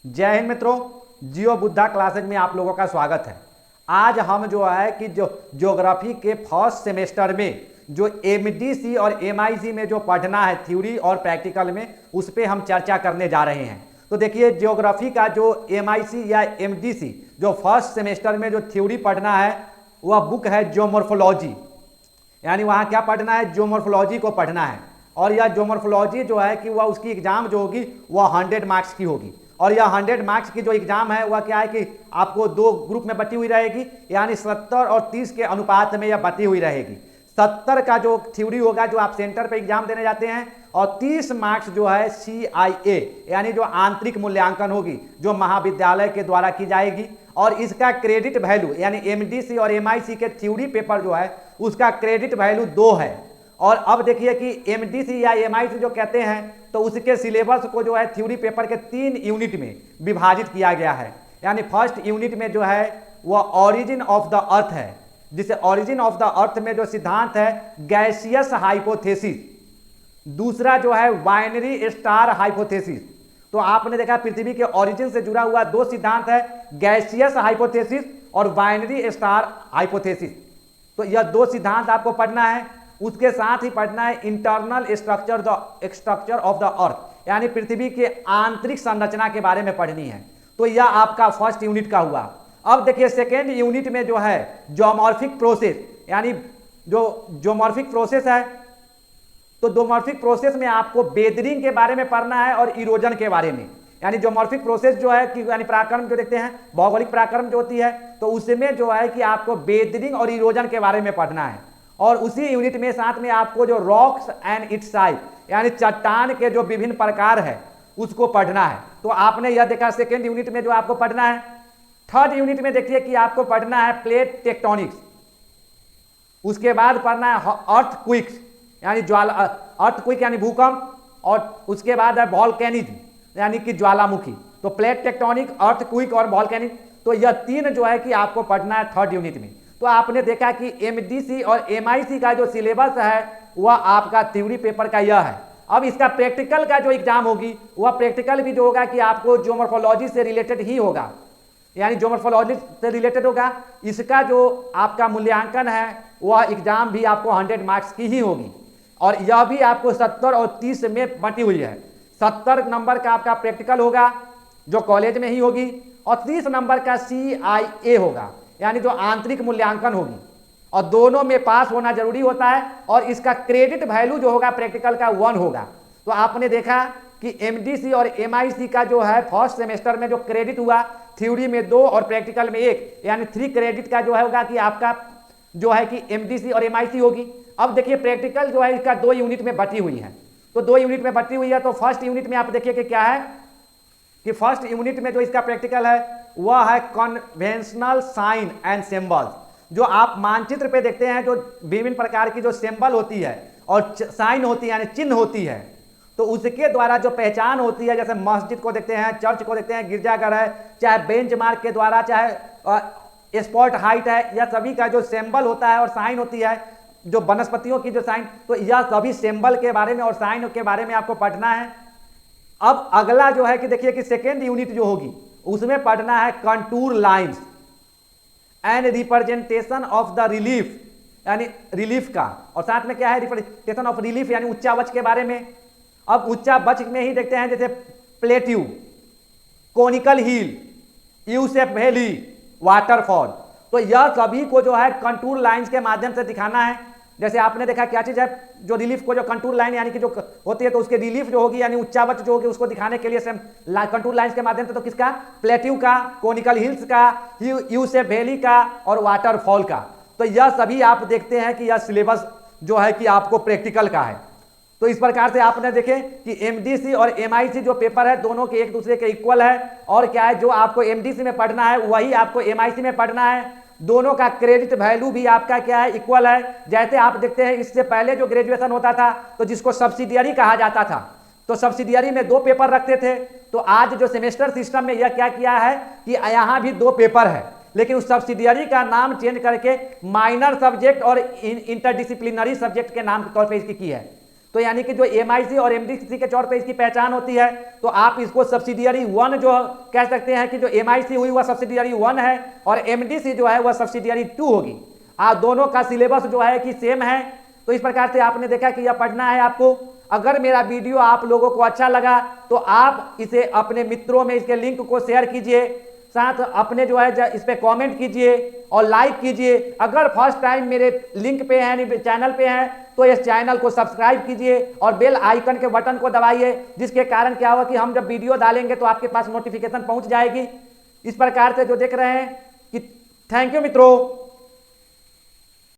जय हिंद मित्रों, जियो बुद्धा क्लासेज में आप लोगों का स्वागत है। आज हम जो है कि जो ज्योग्राफी के फर्स्ट सेमेस्टर में जो एमडीसी और एमआईसी में जो पढ़ना है थ्योरी और प्रैक्टिकल में, उस पर हम चर्चा करने जा रहे हैं। तो देखिए, ज्योग्राफी का जो एमआईसी या एमडीसी जो फर्स्ट सेमेस्टर में जो थ्योरी पढ़ना है वह बुक है ज्योमॉर्फोलॉजी, यानी वहाँ क्या पढ़ना है, ज्योमॉर्फोलॉजी को पढ़ना है। और यह ज्योमॉर्फोलॉजी जो है कि वह उसकी एग्जाम जो होगी वह 100 मार्क्स की होगी। और यह 100 मार्क्स की जो एग्जाम है वह क्या है कि आपको दो ग्रुप में बटी हुई रहेगी, यानी 70 और 30 के अनुपात में यह बटी हुई रहेगी। 70 का जो थ्योरी होगा जो आप सेंटर पे एग्जाम देने जाते हैं, और 30 मार्क्स जो है CIA यानी जो आंतरिक मूल्यांकन होगी जो महाविद्यालय के द्वारा की जाएगी। और इसका क्रेडिट वैल्यू यानी एमडीसी और एमआईसी के थ्योरी पेपर जो है उसका क्रेडिट वैल्यू 2 है। और अब देखिए कि एमडीसी या एमआईसी जो कहते हैं तो उसके सिलेबस को जो है थ्योरी पेपर के 3 यूनिट में विभाजित किया गया है। यानी फर्स्ट यूनिट में जो है वह ओरिजिन ऑफ द अर्थ है, जिसे ओरिजिन ऑफ द अर्थ में जो सिद्धांत है गैसियस हाइपोथेसिस। दूसरा जो है बाइनरी स्टार हाइपोथेसिस। तो आपने देखा पृथ्वी के ओरिजिन से जुड़ा हुआ 2 सिद्धांत है, गैसियस हाइपोथेसिस और बाइनरी स्टार हाइपोथेसिस। तो यह 2 सिद्धांत आपको पढ़ना है। उसके साथ ही पढ़ना है internal structure of the earth, यानी पृथ्वी के आंतरिक संरचना के बारे में पढ़नी है। तो यह आपका फर्स्ट यूनिट का हुआ। अब देखिए सेकेंड यूनिट में जो है ज्योमॉर्फिक प्रोसेस, यानी जो ज्योमॉर्फिक प्रोसेस है, तो ज्योमॉर्फिक प्रोसेस में आपको बेदरिंग के बारे में पढ़ना है और इरोजन के बारे में। यानी ज्योमॉर्फिक प्रोसेस जो है कि यानी पराक्रम जो देखते हैं, भौगोलिक पराक्रम जो होती है, तो उसमें जो है कि आपको बेदरिंग और इरोजन के बारे में पढ़ना है। और उसी यूनिट में साथ में आपको जो रॉक्स एंड इट्स टाइप यानी चट्टान के जो विभिन्न प्रकार है उसको पढ़ना है। तो आपने यह देखा सेकेंड यूनिट में जो आपको पढ़ना है। थर्ड यूनिट में देखिए कि आपको पढ़ना है प्लेट टेक्टोनिक्स। उसके बाद पढ़ना है अर्थक्वेक्स यानी अर्थक्वेक यानी भूकंप, और उसके बाद है वॉल्केनिज्म यानी कि ज्वालामुखी। तो प्लेट टेक्टोनिक, अर्थक्वेक और वॉल्केनिक, तो यह 3 जो है कि आपको पढ़ना है थर्ड यूनिट में। तो आपने देखा कि एमडीसी और एमआईसी का जो सिलेबस है वह आपका थ्योरी पेपर का यह है। अब इसका प्रैक्टिकल का जो एग्जाम होगी वह प्रैक्टिकल भी जो होगा कि आपको ज्योमॉर्फोलॉजी से रिलेटेड ही होगा, यानी ज्योमॉर्फोलॉजी से रिलेटेड होगा। इसका जो आपका मूल्यांकन है वह एग्जाम भी आपको 100 मार्क्स की ही होगी। और यह भी आपको 70 और 30 में बटी हुई है। 70 नंबर का आपका प्रैक्टिकल होगा जो कॉलेज में ही होगी, और 30 नंबर का CIA होगा यानी जो आंतरिक मूल्यांकन होगी। और दोनों में पास होना जरूरी होता है। और इसका क्रेडिट वैल्यू जो होगा प्रैक्टिकल का 1 होगा। तो आपने देखा कि एमडीसी और एमआईसी का जो है फर्स्ट सेमेस्टर में जो क्रेडिट हुआ थ्योरी में 2 और प्रैक्टिकल में 1, यानी 3 क्रेडिट का जो है होगा कि आपका जो है कि एमडीसी और एमआईसी होगी। अब देखिए प्रैक्टिकल जो है इसका 2 यूनिट में बटी हुई है। तो 2 यूनिट में बटी हुई है। तो फर्स्ट यूनिट में आप देखिए कि क्या है कि फर्स्ट यूनिट में जो इसका प्रैक्टिकल है वह है कन्वेंशनल साइन एंड सिंबल्स। जो आप मानचित्र पे देखते हैं जो विभिन्न प्रकार की जो सिंबल होती है और साइन होती है यानी चिन्ह होती है, तो उसके द्वारा जो पहचान होती है, जैसे मस्जिद को देखते हैं, चर्च को देखते हैं, गिरजाघर है, चाहे बेंचमार्क के द्वारा, चाहे स्पॉट हाइट है, यह सभी का जो सिंबल होता है और साइन होती है, जो वनस्पतियों की जो साइन, तो यह सभी सिंबल के बारे में और साइन के बारे में आपको पढ़ना है। अब अगला जो है कि देखिए कि सेकेंड यूनिट जो होगी उसमें पढ़ना है contour lines and representation of the relief, यानी रिलीफ का, और साथ में क्या है रिप्रेजेंटेशन ऑफ रिलीफ यानी उच्चावच के बारे में। अब उच्चावच में ही देखते हैं जैसे प्लेट्यू, कोनिकल हिल, यू शेप वैली, वाटरफॉल। तो यह सभी को जो है कंटूर लाइंस के माध्यम से दिखाना है। जैसे आपने देखा क्या चीज है, जो रिलीफ को जो कंटूर लाइन यानी कि जो होती है, तो उसके रिलीफ जो होगी यानी उच्चावच जो होगी उसको दिखाने के लिए कंटूर लाइंस के माध्यम से, तो किसका, प्लेट्यू का, कोनिकल हिल्स का, यू शेप वैली का और वाटरफॉल का। तो यह सभी आप देखते हैं कि यह सिलेबस जो है कि आपको प्रैक्टिकल का है। तो इस प्रकार से आपने देखे कि एमडीसी और एमआईसी जो पेपर है दोनों के एक दूसरे के इक्वल है। और क्या है, जो आपको एमडीसी में पढ़ना है वही आपको एमआईसी में पढ़ना है। दोनों का क्रेडिट वैल्यू भी आपका क्या है, इक्वल है। जैसे आप देखते हैं इससे पहले जो ग्रेजुएशन होता था तो जिसको सब्सिडियरी कहा जाता था, तो सब्सिडियरी में 2 पेपर रखते थे। तो आज जो सेमेस्टर सिस्टम में यह क्या किया है कि यहाँ भी 2 पेपर है, लेकिन उस सब्सिडियरी का नाम चेंज करके माइनर सब्जेक्ट और इंटरडिसिप्लिनरी सब्जेक्ट के नाम के तौर पर इसकी की है। तो यानी कि जो एमआईसी और एमडीसी के तौर पे इसकी पहचान होती है, तो आप इसको सब्सिडियरी 1 जो कह सकते हैं कि जो एमआईसी हुई वह सब्सिडियरी 1 है और एमडीसी जो है वह सब्सिडियरी 2 होगी। दोनों का सिलेबस जो है कि सेम है। तो इस प्रकार से आपने देखा कि यह पढ़ना है आपको। अगर मेरा वीडियो आप लोगों को अच्छा लगा तो आप इसे अपने मित्रों में इसके लिंक को शेयर कीजिए, साथ अपने जो है इस पे कमेंट कीजिए और लाइक कीजिए। अगर फर्स्ट टाइम मेरे लिंक पे हैं, चैनल पे हैं, तो इस चैनल को सब्सक्राइब कीजिए और बेल आइकन के बटन को दबाइए, जिसके कारण क्या होगा कि हम जब वीडियो डालेंगे तो आपके पास नोटिफिकेशन पहुंच जाएगी। इस प्रकार से जो देख रहे हैं कि थैंक यू मित्रों।